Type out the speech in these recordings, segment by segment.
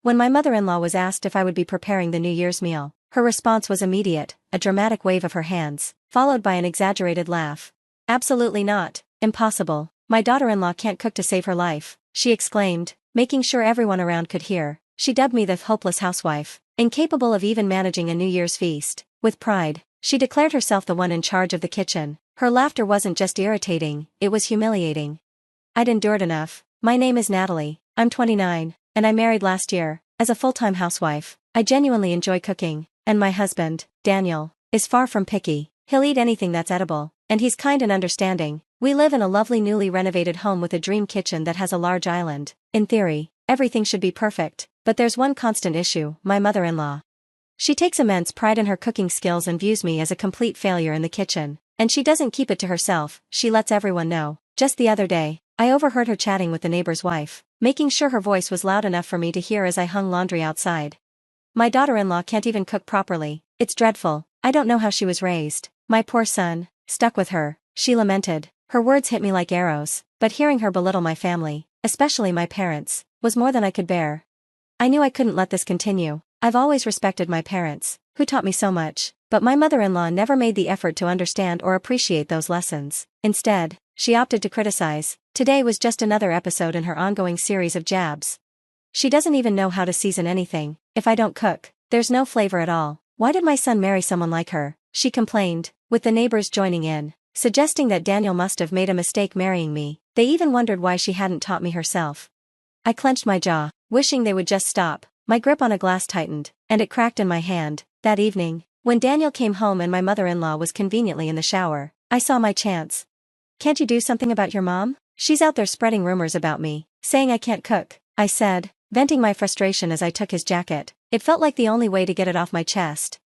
When my mother-in-law was asked if I would be preparing the New Year's meal, her response was immediate, a dramatic wave of her hands, followed by an exaggerated laugh. Absolutely not, impossible. My daughter-in-law can't cook to save her life, she exclaimed, making sure everyone around could hear. She dubbed me the hopeless housewife, incapable of even managing a New Year's feast. With pride, she declared herself the one in charge of the kitchen. Her laughter wasn't just irritating, it was humiliating. I'd endured enough. My name is Natalie, I'm 29, and I married last year. As a full-time housewife, I genuinely enjoy cooking, and my husband, Daniel, is far from picky. He'll eat anything that's edible, and he's kind and understanding. We live in a lovely newly renovated home with a dream kitchen that has a large island. In theory, everything should be perfect, but there's one constant issue: my mother-in-law. She takes immense pride in her cooking skills and views me as a complete failure in the kitchen. And she doesn't keep it to herself, she lets everyone know. Just the other day, I overheard her chatting with the neighbor's wife, making sure her voice was loud enough for me to hear as I hung laundry outside. My daughter-in-law can't even cook properly. It's dreadful. I don't know how she was raised. My poor son, stuck with her, she lamented. Her words hit me like arrows, but hearing her belittle my family, especially my parents, was more than I could bear. I knew I couldn't let this continue. I've always respected my parents, who taught me so much, but my mother-in-law never made the effort to understand or appreciate those lessons. Instead, she opted to criticize. Today was just another episode in her ongoing series of jabs. She doesn't even know how to season anything. If I don't cook, there's no flavor at all. Why did my son marry someone like her? She complained, with the neighbors joining in, suggesting that Daniel must have made a mistake marrying me. They even wondered why she hadn't taught me herself. I clenched my jaw, wishing they would just stop. My grip on a glass tightened, and it cracked in my hand. That evening, when Daniel came home and my mother-in-law was conveniently in the shower, I saw my chance. "Can't you do something about your mom? She's out there spreading rumors about me, saying I can't cook," I said, venting my frustration as I took his jacket. It felt like the only way to get it off my chest.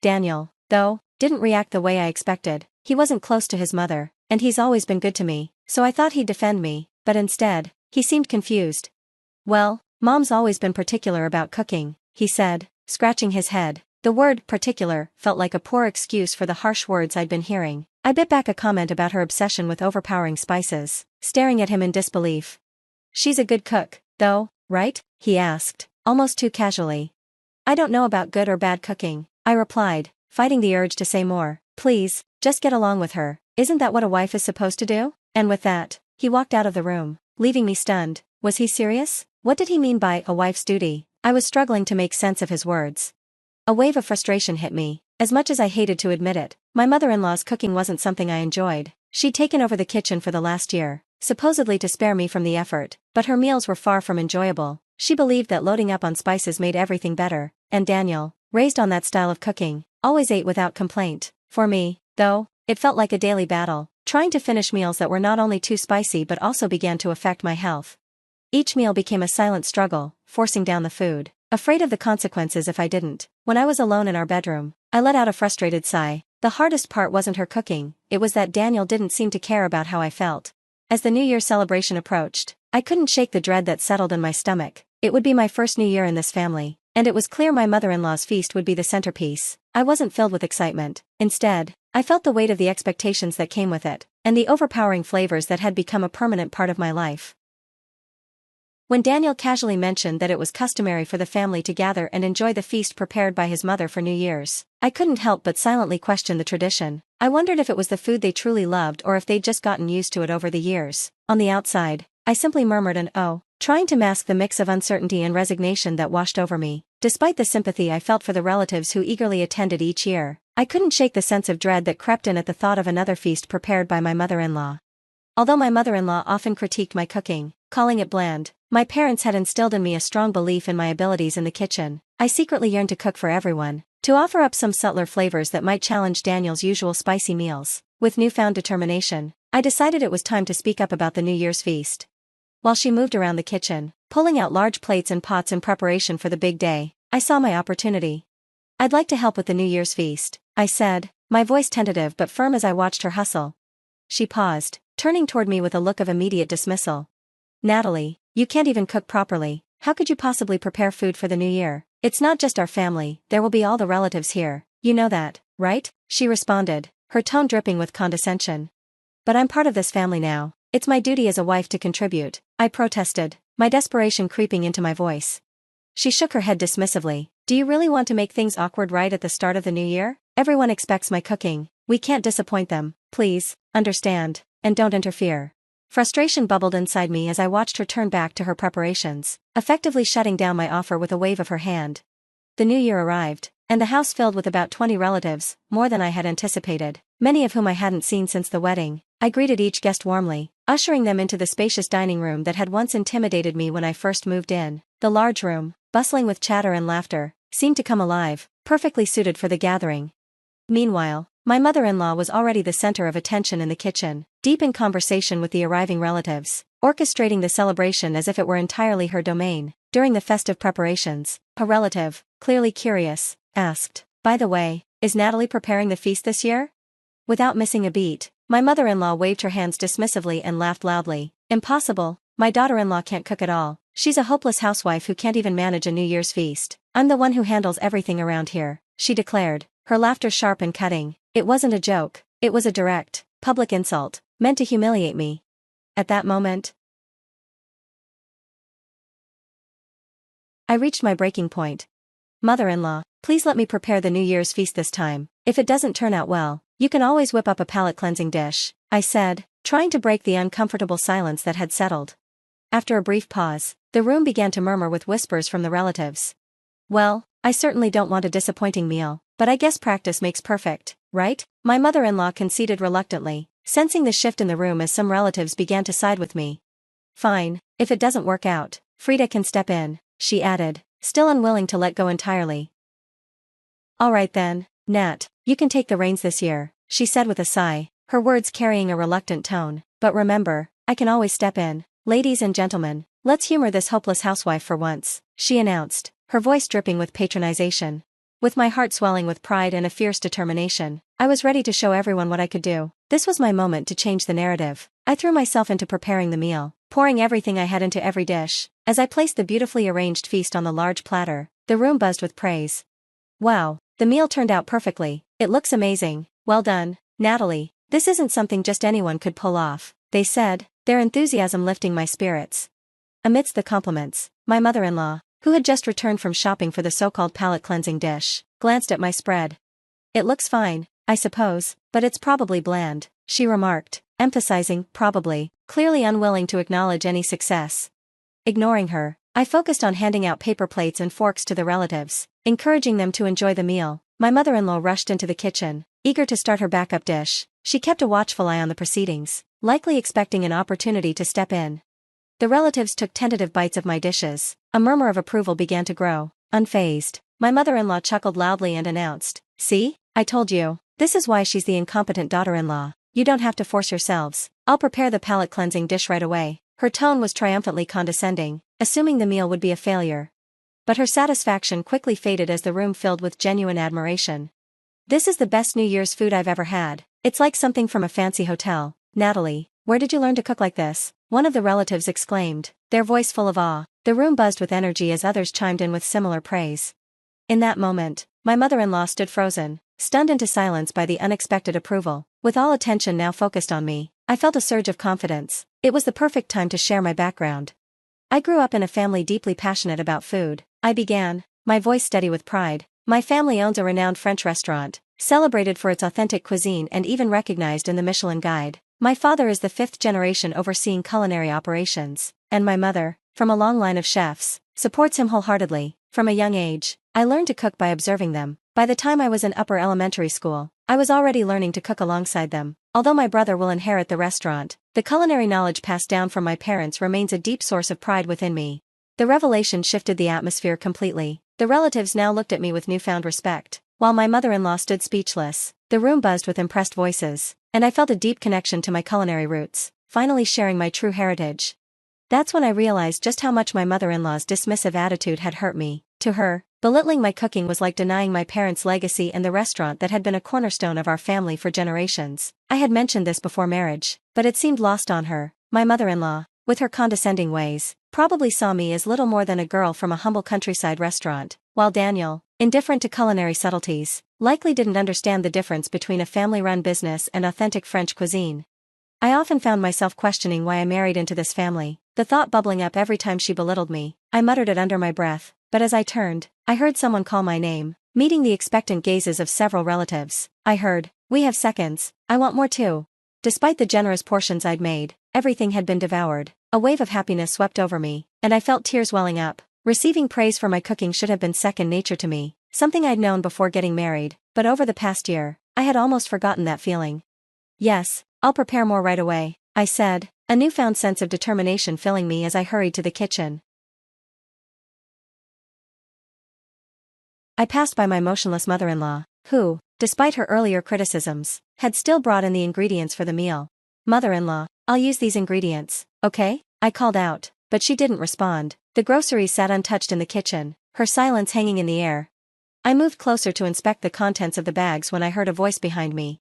Daniel, though, didn't react the way I expected. He wasn't close to his mother, and he's always been good to me, so I thought he'd defend me, but instead, he seemed confused. "Well, Mom's always been particular about cooking," he said, scratching his head. The word particular felt like a poor excuse for the harsh words I'd been hearing. I bit back a comment about her obsession with overpowering spices, staring at him in disbelief. "She's a good cook, though, right?" he asked, almost too casually. "I don't know about good or bad cooking," I replied, fighting the urge to say more. "Please, just get along with her. Isn't that what a wife is supposed to do?" And with that, he walked out of the room, leaving me stunned. Was he serious? What did he mean by a wife's duty? I was struggling to make sense of his words. A wave of frustration hit me. As much as I hated to admit it, my mother-in-law's cooking wasn't something I enjoyed. She'd taken over the kitchen for the last year, supposedly to spare me from the effort, but her meals were far from enjoyable. She believed that loading up on spices made everything better, and Daniel, raised on that style of cooking, always ate without complaint. For me, though, it felt like a daily battle, trying to finish meals that were not only too spicy but also began to affect my health. Each meal became a silent struggle, forcing down the food, afraid of the consequences if I didn't. When I was alone in our bedroom, I let out a frustrated sigh. The hardest part wasn't her cooking, it was that Daniel didn't seem to care about how I felt. As the New Year's celebration approached, I couldn't shake the dread that settled in my stomach. It would be my first New Year in this family, and it was clear my mother-in-law's feast would be the centerpiece. I wasn't filled with excitement. Instead, I felt the weight of the expectations that came with it, and the overpowering flavors that had become a permanent part of my life. When Daniel casually mentioned that it was customary for the family to gather and enjoy the feast prepared by his mother for New Year's, I couldn't help but silently question the tradition. I wondered if it was the food they truly loved or if they'd just gotten used to it over the years. On the outside, I simply murmured an "oh," trying to mask the mix of uncertainty and resignation that washed over me. Despite the sympathy I felt for the relatives who eagerly attended each year, I couldn't shake the sense of dread that crept in at the thought of another feast prepared by my mother-in-law. Although my mother-in-law often critiqued my cooking, calling it bland, my parents had instilled in me a strong belief in my abilities in the kitchen. I secretly yearned to cook for everyone, to offer up some subtler flavors that might challenge Daniel's usual spicy meals. With newfound determination, I decided it was time to speak up about the New Year's feast. While she moved around the kitchen, pulling out large plates and pots in preparation for the big day, I saw my opportunity. "I'd like to help with the New Year's feast," I said, my voice tentative but firm as I watched her hustle. She paused, turning toward me with a look of immediate dismissal. "Natalie, you can't even cook properly. How could you possibly prepare food for the new year? It's not just our family, there will be all the relatives here. You know that, right?" she responded, her tone dripping with condescension. "But I'm part of this family now. It's my duty as a wife to contribute," I protested, my desperation creeping into my voice. She shook her head dismissively. Do you really want to make things awkward right at the start of the new year? Everyone expects my cooking. We can't disappoint them. Please, understand, and don't interfere. Frustration bubbled inside me as I watched her turn back to her preparations, effectively shutting down my offer with a wave of her hand. The new year arrived, and the house filled with about 20 relatives, more than I had anticipated, many of whom I hadn't seen since the wedding. I greeted each guest warmly, ushering them into the spacious dining room that had once intimidated me when I first moved in. The large room, bustling with chatter and laughter, seemed to come alive, perfectly suited for the gathering. Meanwhile, my mother-in-law was already the center of attention in the kitchen, deep in conversation with the arriving relatives, orchestrating the celebration as if it were entirely her domain. During the festive preparations, a relative, clearly curious, asked, "By the way, is Natalie preparing the feast this year?" Without missing a beat, my mother-in-law waved her hands dismissively and laughed loudly. "Impossible, my daughter-in-law can't cook at all. She's a hopeless housewife who can't even manage a New Year's feast. I'm the one who handles everything around here," she declared, her laughter sharp and cutting. It wasn't a joke, it was a direct, public insult, meant to humiliate me. At that moment, I reached my breaking point. "Mother-in-law, please let me prepare the New Year's feast this time. If it doesn't turn out well, you can always whip up a palate-cleansing dish," I said, trying to break the uncomfortable silence that had settled. After a brief pause, the room began to murmur with whispers from the relatives. "Well, I certainly don't want a disappointing meal, but I guess practice makes perfect, right?" My mother-in-law conceded reluctantly, sensing the shift in the room as some relatives began to side with me. "Fine, if it doesn't work out, Frida can step in," she added, still unwilling to let go entirely. "All right then, Nat, you can take the reins this year," she said with a sigh, her words carrying a reluctant tone. "But remember, I can always step in. Ladies and gentlemen, let's humor this hopeless housewife for once," she announced, her voice dripping with patronization. With my heart swelling with pride and a fierce determination, I was ready to show everyone what I could do. This was my moment to change the narrative. I threw myself into preparing the meal, pouring everything I had into every dish. As I placed the beautifully arranged feast on the large platter, the room buzzed with praise. "Wow, the meal turned out perfectly. It looks amazing. Well done, Natalie. This isn't something just anyone could pull off," they said, their enthusiasm lifting my spirits. Amidst the compliments, my mother-in-law, who had just returned from shopping for the so-called palate-cleansing dish, glanced at my spread. "It looks fine, I suppose, but it's probably bland," she remarked, emphasizing probably, clearly unwilling to acknowledge any success. Ignoring her, I focused on handing out paper plates and forks to the relatives, encouraging them to enjoy the meal. My mother-in-law rushed into the kitchen, eager to start her backup dish. She kept a watchful eye on the proceedings, likely expecting an opportunity to step in. The relatives took tentative bites of my dishes. A murmur of approval began to grow. Unfazed, my mother-in-law chuckled loudly and announced, "See, I told you, this is why she's the incompetent daughter-in-law. You don't have to force yourselves. I'll prepare the palate-cleansing dish right away." Her tone was triumphantly condescending, assuming the meal would be a failure. But her satisfaction quickly faded as the room filled with genuine admiration. "This is the best New Year's food I've ever had. It's like something from a fancy hotel. Natalie, where did you learn to cook like this?" one of the relatives exclaimed, their voice full of awe. The room buzzed with energy as others chimed in with similar praise. In that moment, my mother-in-law stood frozen, stunned into silence by the unexpected approval. With all attention now focused on me, I felt a surge of confidence. It was the perfect time to share my background. "I grew up in a family deeply passionate about food," I began, my voice steady with pride. "My family owns a renowned French restaurant, celebrated for its authentic cuisine and even recognized in the Michelin Guide. My father is the 5th generation overseeing culinary operations, and my mother, from a long line of chefs, supports him wholeheartedly. From a young age, I learned to cook by observing them. By the time I was in upper elementary school, I was already learning to cook alongside them. Although my brother will inherit the restaurant, the culinary knowledge passed down from my parents remains a deep source of pride within me." The revelation shifted the atmosphere completely. The relatives now looked at me with newfound respect, while my mother-in-law stood speechless. The room buzzed with impressed voices, and I felt a deep connection to my culinary roots, finally sharing my true heritage. That's when I realized just how much my mother-in-law's dismissive attitude had hurt me. To her, belittling my cooking was like denying my parents' legacy and the restaurant that had been a cornerstone of our family for generations. I had mentioned this before marriage, but it seemed lost on her. My mother-in-law, with her condescending ways, probably saw me as little more than a girl from a humble countryside restaurant, while Daniel, indifferent to culinary subtleties, likely didn't understand the difference between a family-run business and authentic French cuisine. I often found myself questioning why I married into this family, the thought bubbling up every time she belittled me. I muttered it under my breath, but as I turned, I heard someone call my name, meeting the expectant gazes of several relatives. I heard, "We have seconds, I want more too." Despite the generous portions I'd made, everything had been devoured. A wave of happiness swept over me, and I felt tears welling up. Receiving praise for my cooking should have been second nature to me, something I'd known before getting married, but over the past year, I had almost forgotten that feeling. "Yes, I'll prepare more right away," I said, a newfound sense of determination filling me as I hurried to the kitchen. I passed by my motionless mother-in-law, who, despite her earlier criticisms, had still brought in the ingredients for the meal. "Mother-in-law, I'll use these ingredients, okay?" I called out, but she didn't respond. The groceries sat untouched in the kitchen, her silence hanging in the air. I moved closer to inspect the contents of the bags when I heard a voice behind me.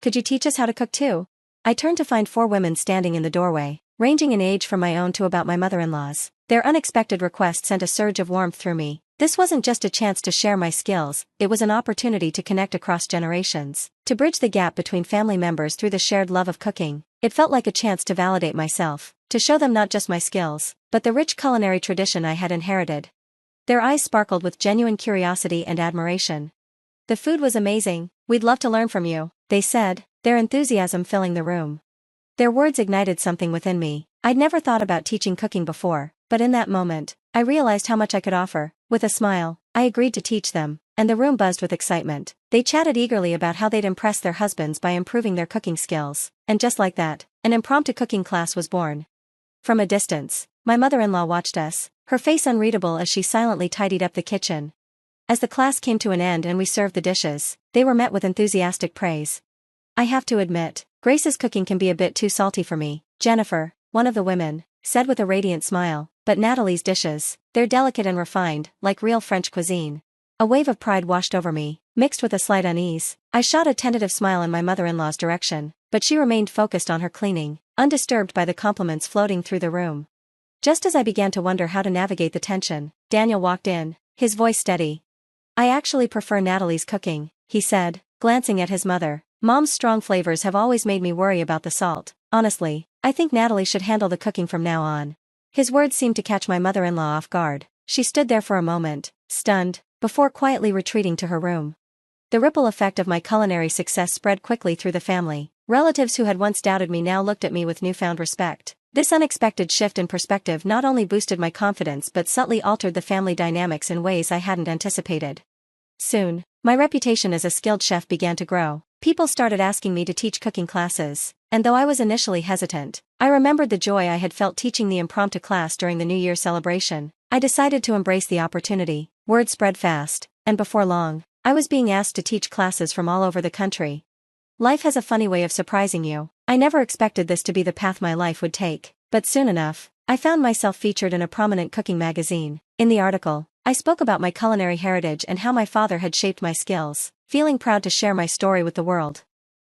Could you teach us how to cook too?" I turned to find 4 women standing in the doorway, ranging in age from my own to about my mother-in-law's. Their unexpected request sent a surge of warmth through me. This wasn't just a chance to share my skills, it was an opportunity to connect across generations, to bridge the gap between family members through the shared love of cooking. It felt like a chance to validate myself, to show them not just my skills, but the rich culinary tradition I had inherited. Their eyes sparkled with genuine curiosity and admiration. "The food was amazing, we'd love to learn from you," they said, their enthusiasm filling the room. Their words ignited something within me. I'd never thought about teaching cooking before, but in that moment, I realized how much I could offer. With a smile, I agreed to teach them, and the room buzzed with excitement. They chatted eagerly about how they'd impress their husbands by improving their cooking skills, and just like that, an impromptu cooking class was born. From a distance, my mother-in-law watched us, her face unreadable as she silently tidied up the kitchen. As the class came to an end and we served the dishes, they were met with enthusiastic praise. "I have to admit, Grace's cooking can be a bit too salty for me," Jennifer, one of the women, said with a radiant smile, "but Natalie's dishes, they're delicate and refined, like real French cuisine." A wave of pride washed over me, mixed with a slight unease. I shot a tentative smile in my mother-in-law's direction, but she remained focused on her cleaning, undisturbed by the compliments floating through the room. Just as I began to wonder how to navigate the tension, Daniel walked in, his voice steady. "I actually prefer Natalie's cooking," he said, glancing at his mother. "Mom's strong flavors have always made me worry about the salt. Honestly, I think Natalie should handle the cooking from now on." His words seemed to catch my mother-in-law off guard. She stood there for a moment, stunned, before quietly retreating to her room. The ripple effect of my culinary success spread quickly through the family. Relatives who had once doubted me now looked at me with newfound respect. This unexpected shift in perspective not only boosted my confidence but subtly altered the family dynamics in ways I hadn't anticipated. Soon, my reputation as a skilled chef began to grow. People started asking me to teach cooking classes, and though I was initially hesitant, I remembered the joy I had felt teaching the impromptu class during the New Year celebration. I decided to embrace the opportunity. Word spread fast, and before long, I was being asked to teach classes from all over the country. Life has a funny way of surprising you. I never expected this to be the path my life would take, but soon enough, I found myself featured in a prominent cooking magazine. In the article, I spoke about my culinary heritage and how my father had shaped my skills, feeling proud to share my story with the world.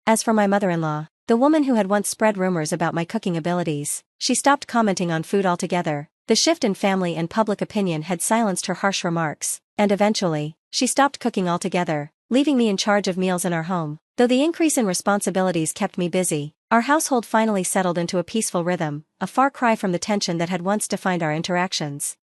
As for my mother-in-law, the woman who had once spread rumors about my cooking abilities, she stopped commenting on food altogether. The shift in family and public opinion had silenced her harsh remarks, and eventually, she stopped cooking altogether, leaving me in charge of meals in our home. Though the increase in responsibilities kept me busy, our household finally settled into a peaceful rhythm, a far cry from the tension that had once defined our interactions.